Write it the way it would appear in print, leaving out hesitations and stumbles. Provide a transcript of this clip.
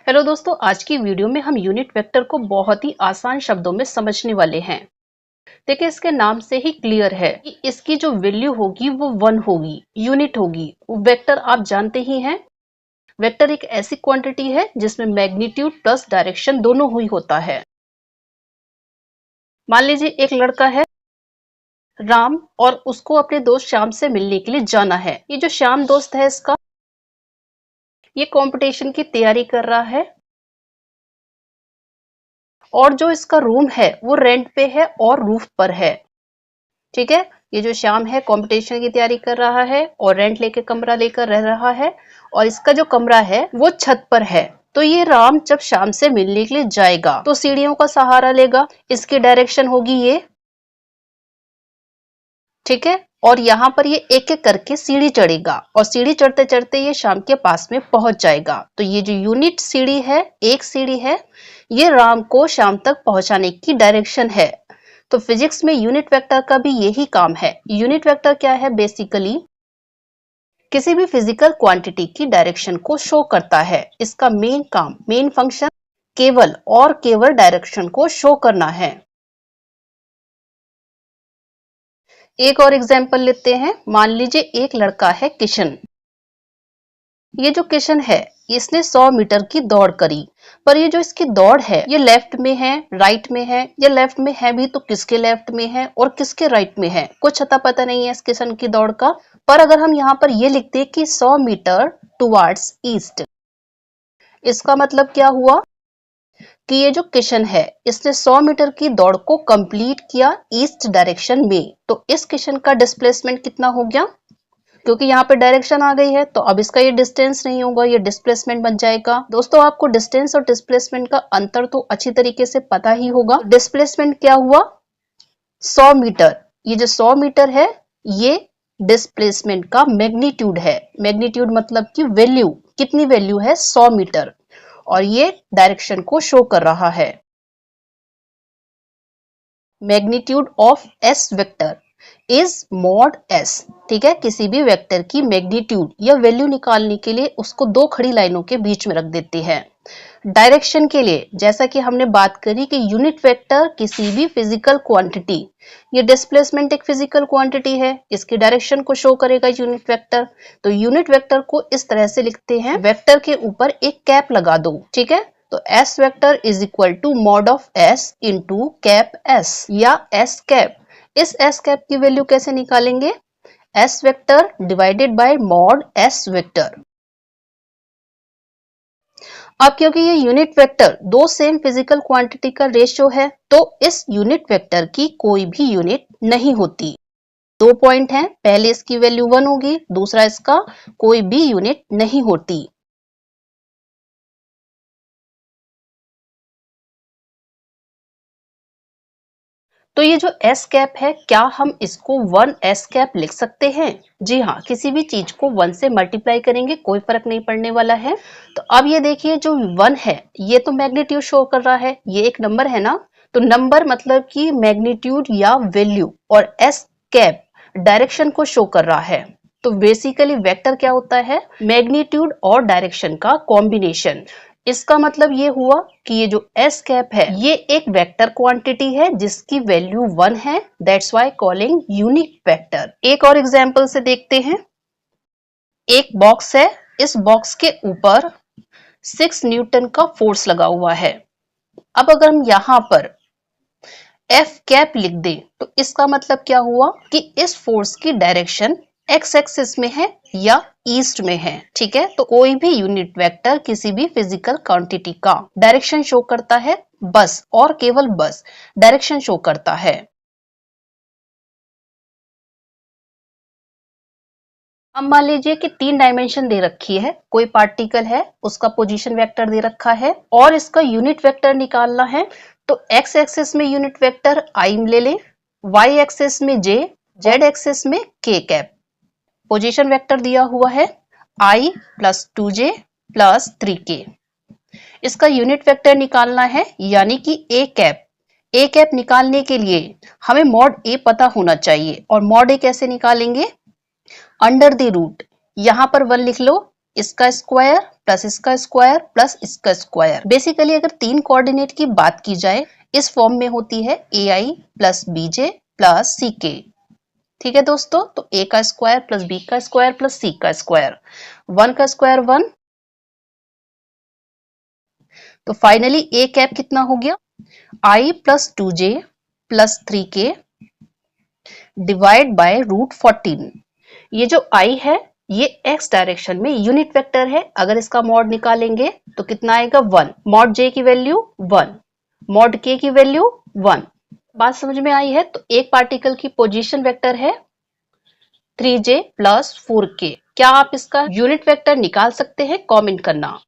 Hello दोस्तों, आज की वीडियो में हम यूनिट वेक्टर को बहुत ही आसान शब्दों में समझने वाले हैं। देखिए, इसके नाम से ही क्लियर है कि इसकी जो वैल्यू होगी वो 1 होगी, यूनिट होगी। वेक्टर आप जानते ही हैं। वेक्टर एक ऐसी क्वांटिटी है जिसमें मैग्नीट्यूड प्लस डायरेक्शन दोनों हुई होता है। मान लीजिए एक लड़का है राम और उसको अपने दोस्त श्याम से मिलने के लिए जाना है। ये जो श्याम दोस्त है इसका, ये कंपटीशन की तैयारी कर रहा है और जो इसका रूम है वो रेंट पे है और रूफ पर है। ठीक है, ये जो श्याम है कंपटीशन की तैयारी कर रहा है और रेंट लेके कमरा लेकर रह रहा है और इसका जो कमरा है वो छत पर है। तो ये राम जब श्याम से मिलने के लिए जाएगा तो सीढ़ियों का सहारा लेगा। इसकी डायरेक्शन होगी ये, ठीक है। और यहाँ पर ये एक एक करके सीढ़ी चढ़ेगा और सीढ़ी चढ़ते चढ़ते ये श्याम के पास में पहुंच जाएगा। तो ये जो यूनिट सीढ़ी है, एक सीढ़ी है, ये राम को श्याम तक पहुंचाने की डायरेक्शन है। तो फिजिक्स में यूनिट वेक्टर का भी यही काम है। यूनिट वेक्टर क्या है? बेसिकली किसी भी फिजिकल क्वांटिटी की डायरेक्शन को शो करता है। इसका मेन काम, मेन फंक्शन केवल और केवल डायरेक्शन को शो करना है। एक और एग्जांपल लेते हैं। मान लीजिए एक लड़का है किशन। ये जो किशन है इसने 100 मीटर की दौड़ करी, पर ये जो इसकी दौड़ है ये लेफ्ट में है, राइट में है, या लेफ्ट में है भी तो किसके लेफ्ट में है और किसके राइट में है, कुछ अता पता नहीं है इस किशन की दौड़ का। पर अगर हम यहाँ पर ये लिखते कि 100 मीटर टुवर्ड्स ईस्ट, इसका मतलब क्या हुआ कि ये जो किशन है इसने 100 मीटर की दौड़ को कंप्लीट किया ईस्ट डायरेक्शन में। तो इस किशन का डिस्प्लेसमेंट कितना हो गया? क्योंकि यहाँ पे डायरेक्शन आ गई है तो अब इसका ये डिस्टेंस नहीं होगा, ये डिस्प्लेसमेंट बन जाएगा। दोस्तों, आपको डिस्टेंस और डिस्प्लेसमेंट का अंतर तो अच्छी तरीके से पता ही होगा। डिस्प्लेसमेंट क्या हुआ? 100 मीटर। ये जो 100 मीटर है ये डिस्प्लेसमेंट का मैग्नीट्यूड है। मैग्नीट्यूड मतलब कि वैल्यू, कितनी वैल्यू है? 100 मीटर। और ये डायरेक्शन को शो कर रहा है। Magnitude of S vector is mod S. ठीक है, किसी भी वेक्टर की मैग्नीट्यूड या वैल्यू निकालने के लिए उसको दो खड़ी लाइनों के बीच में रख देते हैं। डायरेक्शन के लिए, जैसा कि हमने बात करी कि यूनिट वेक्टर किसी भी फिजिकल क्वांटिटी, ये डिस्प्लेसमेंट एक फिजिकल क्वांटिटी है, इसकी डायरेक्शन को शो करेगा यूनिट वेक्टर। तो यूनिट वेक्टर को इस तरह से लिखते हैं, वेक्टर के ऊपर एक कैप लगा दो। ठीक है, तो S vector is equal to mod of S into cap S या एस कैप। इस एस कैप की वैल्यू कैसे निकालेंगे? S vector divided by mod S vector. अब क्योंकि ये यूनिट वेक्टर दो सेम फिजिकल क्वांटिटी का रेशियो है तो इस यूनिट वेक्टर की कोई भी यूनिट नहीं होती। दो पॉइंट हैं, पहले इसकी वैल्यू 1 होगी, दूसरा इसका कोई भी यूनिट नहीं होती। तो ये जो एस कैप है, क्या हम इसको 1 एस कैप लिख सकते हैं? जी हाँ, किसी भी चीज को 1 से मल्टीप्लाई करेंगे कोई फर्क नहीं पड़ने वाला है। तो अब ये देखिए, जो 1 है ये तो मैग्नीट्यूड शो कर रहा है, ये एक नंबर है ना। तो नंबर मतलब कि मैग्नीट्यूड या वैल्यू, और एस कैप डायरेक्शन को शो कर रहा है। तो बेसिकली वेक्टर क्या होता है? मैग्नीट्यूड और डायरेक्शन का कॉम्बिनेशन। इसका मतलब ये हुआ कि ये जो एस कैप है ये एक वेक्टर क्वांटिटी है जिसकी वैल्यू 1 है। That's why calling unique vector. एक और एग्जांपल से देखते हैं। एक बॉक्स है, इस बॉक्स के ऊपर 6 न्यूटन का फोर्स लगा हुआ है। अब अगर हम यहाँ पर एफ कैप लिख दें तो इसका मतलब क्या हुआ कि इस फोर्स की डायरेक्शन एक्स एक्सिस में है या ईस्ट में है। ठीक है, तो कोई भी यूनिट वेक्टर किसी भी फिजिकल क्वांटिटी का डायरेक्शन शो करता है, बस और केवल बस डायरेक्शन शो करता है। अब मान लीजिए कि 3 डायमेंशन दे रखी है, कोई पार्टिकल है, उसका पोजीशन वेक्टर दे रखा है और इसका यूनिट वेक्टर निकालना है। तो एक्स एक्सिस में यूनिट वेक्टर आई ले लें, वाई एक्सिस में जे, जेड एक्सिस में के कैप। पोजीशन वेक्टर दिया हुआ है i plus 2j plus 3k। इसका यूनिट वेक्टर निकालना है यानी कि ए कैप। ए कैप निकालने के लिए हमें मॉड ए पता होना चाहिए और मॉड ए कैसे निकालेंगे? अंडर द रूट, यहां पर 1 लिख लो, इसका स्क्वायर प्लस इसका स्क्वायर प्लस इसका स्क्वायर। बेसिकली अगर तीन कोऑर्डिनेट की बात की जाए इस फॉर्म में होती है ai plus bj plus ck। ठीक है दोस्तों, तो a का स्क्वायर प्लस b का स्क्वायर प्लस c का स्क्वायर, 1 का स्क्वायर 1। तो फाइनली a कैप कितना हो गया, i plus 2j plus 3k divide by root 14। ये जो i है ये x डायरेक्शन में यूनिट वेक्टर है। अगर इसका मॉड निकालेंगे तो कितना आएगा 1, मॉड j की वैल्यू 1, मॉड k की वैल्यू 1। बात समझ में आई है? तो एक पार्टिकल की पोजीशन वेक्टर है 3j प्लस 4k। क्या आप इसका यूनिट वेक्टर निकाल सकते हैं? कमेंट करना।